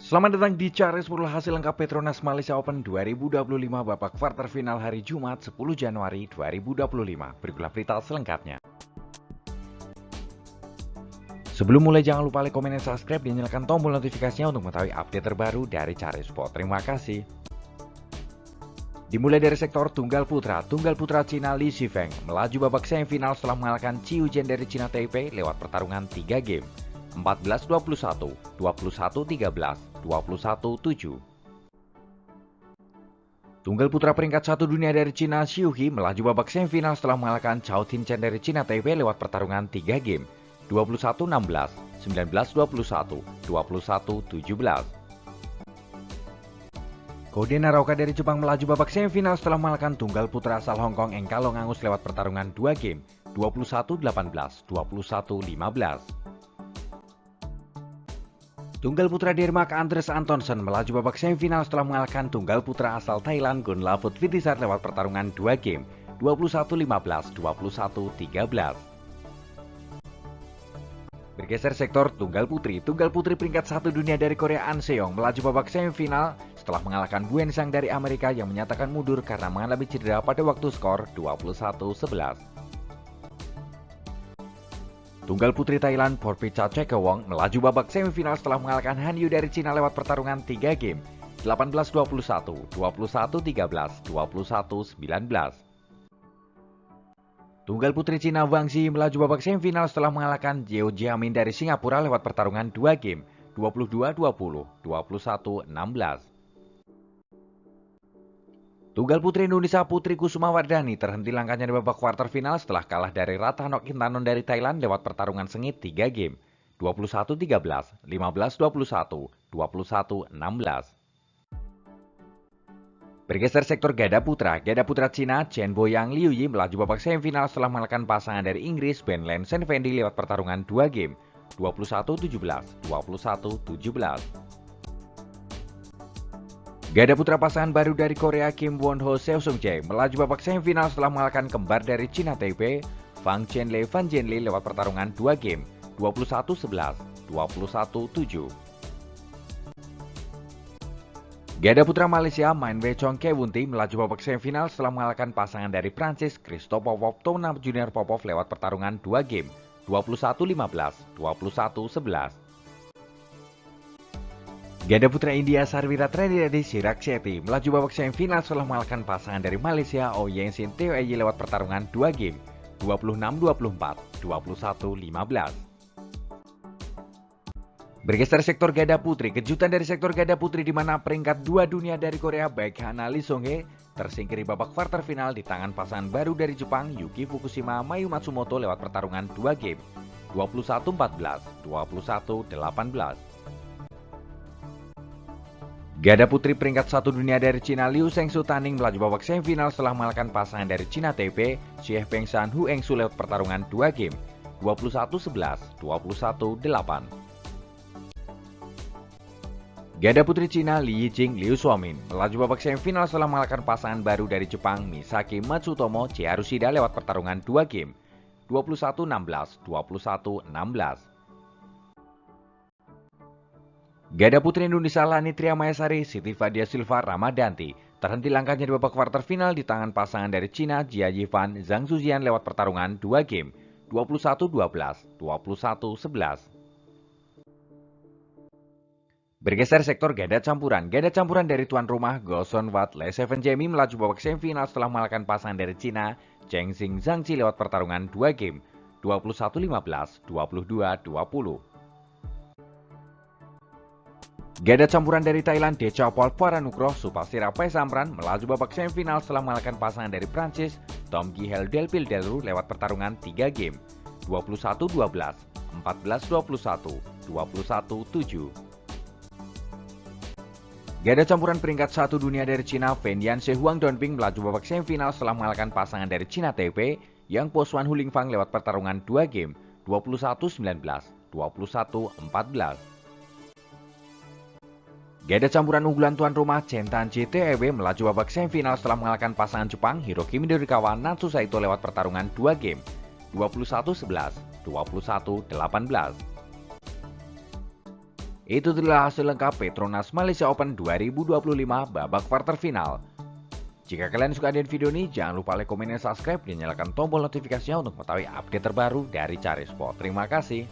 Selamat datang di Cari 10 hasil lengkap Petronas Malaysia Open 2025 babak quarter final hari Jumat 10 Januari 2025. Berikutlah berita selengkapnya. Sebelum mulai jangan lupa like, komen, dan subscribe dan nyalakan tombol notifikasinya untuk mengetahui update terbaru dari Cari Sport. Terima kasih. Dimulai dari sektor tunggal putra Cina Li Shifeng melaju babak semifinal setelah mengalahkan Qiu Jian dari Cina Taipei lewat pertarungan 3 game. 14-21, 21-13, 21-7. Tunggal putra peringkat 1 dunia dari Cina Xiu He melaju babak semifinal setelah mengalahkan Chao Tin-chen dari Cina Taipei lewat pertarungan 3 game. 21-16, 19-21, 21-17. Kode Naraoka dari Jepang melaju babak semifinal setelah mengalahkan tunggal putra asal Hong Kong Eng Kalong Angus lewat pertarungan 2 game. 21-18, 21-15. Tunggal putra Denmark Andres Antonsen melaju babak semifinal setelah mengalahkan tunggal putra asal Thailand Gunlavut Vitisar lewat pertarungan 2 game. 21-15, 21-13. Bergeser sektor tunggal putri peringkat 1 dunia dari Korea An Seong melaju babak semifinal setelah mengalahkan Buen Sang dari Amerika yang menyatakan mundur karena mengalami cedera pada waktu skor 21-11. Tunggal putri Thailand Porpicha Chekewong melaju babak semifinal setelah mengalahkan Han Yu dari Cina lewat pertarungan 3 game. 18-21, 21-13, 21-19. Tunggal putri Cina Wang Xi melaju babak semifinal setelah mengalahkan Zhou Jiamin dari Singapura lewat pertarungan 2 game. 22-20, 21-16. Tunggal putri Indonesia Putri Kusuma Wardani terhenti langkahnya di babak kuarter final setelah kalah dari Ratchanok Intanon dari Thailand lewat pertarungan sengit 3 game. 21-13, 15-21, 21-16. Bergeser sektor gada putra Cina Chen Boyang Liu Yi melaju babak semifinal setelah mengalahkan pasangan dari Inggris Ben Lensen Fendi lewat pertarungan 2 game. 21-17, 21-17. Gada putra pasangan baru dari Korea Kim Won Ho Seo Sung Jae melaju babak semifinal setelah mengalahkan kembar dari Cina Taipei Fang Chenlei Fan Jianli lewat pertarungan 2 game. 21-11, 21-7. Gada putra Malaysia Main Wei Chong Kewunti melaju babak semifinal setelah mengalahkan pasangan dari Prancis Christophe Popov Tona Junior Popov lewat pertarungan 2 game. 21-15, 21-11. Gada putra India Sarwira Trendy Chirag Shetty melaju babak semifinal setelah mengalahkan pasangan dari Malaysia Oh Yen Sin Teo Eyi lewat pertarungan 2 game. 26-24, 21-15. Bergeser sektor gada putri, kejutan dari sektor gada putri di mana peringkat 2 dunia dari Korea baik Hana Lee Song-hye tersingkir di babak quarter final di tangan pasangan baru dari Jepang Yuki Fukushima Mayu Matsumoto lewat pertarungan 2 game. 21-14, 21-18. Gada putri peringkat 1 dunia dari Cina Liu Shengsu Taning melaju babak semifinal setelah mengalahkan pasangan dari Cina Taipei Xie Pengshan Hu Engsu lewat pertarungan 2 game. 21-11, 21-8. Gada putri Cina Li Yijing Liu Xuamin melaju babak semifinal setelah mengalahkan pasangan baru dari Jepang Misaki Matsutomo Chiharushida lewat pertarungan 2 game. 21-16, 21-16. Gada putri Indonesia Lani Triamayasari Siti Fadia Silva Ramadanti terhenti langkahnya di babak kuarter final di tangan pasangan dari Cina Jia Yifan Zhang Zuzian lewat pertarungan 2 game. 21-12, 21-11. Bergeser sektor gada campuran dari tuan rumah Goson Wat Le Seven Jamie melaju babak semifinal setelah mengalahkan pasangan dari Cina Cheng Xing Zhangqi lewat pertarungan 2 game. 21-15, 22-20. Gada campuran dari Thailand Dechapol Paranukroh Supastira Paisamran melaju babak semifinal setelah mengalahkan pasangan dari Prancis Tom Gihel Delpil Delru lewat pertarungan 3 game. 21-12, 14-21, 21-7. Gada campuran peringkat 1 dunia dari Cina Fen Yanse Huang Donping melaju babak semifinal setelah mengalahkan pasangan dari Cina Taipei Yang Po Swan Hulingfang lewat pertarungan 2 game. 21-19, 21-14. Gada campuran unggulan tuan rumah Chen Tanji TEW melaju babak semifinal setelah mengalahkan pasangan Jepang Hiroki Midorikawa Natsu Saito lewat pertarungan 2 game. 21-11, 21-18. Itu adalah hasil lengkap Petronas Malaysia Open 2025 babak quarter final. Jika kalian suka dengan video ini, jangan lupa like, komen, dan subscribe, dan nyalakan tombol notifikasinya untuk mengetahui update terbaru dari Cari Sport. Terima kasih.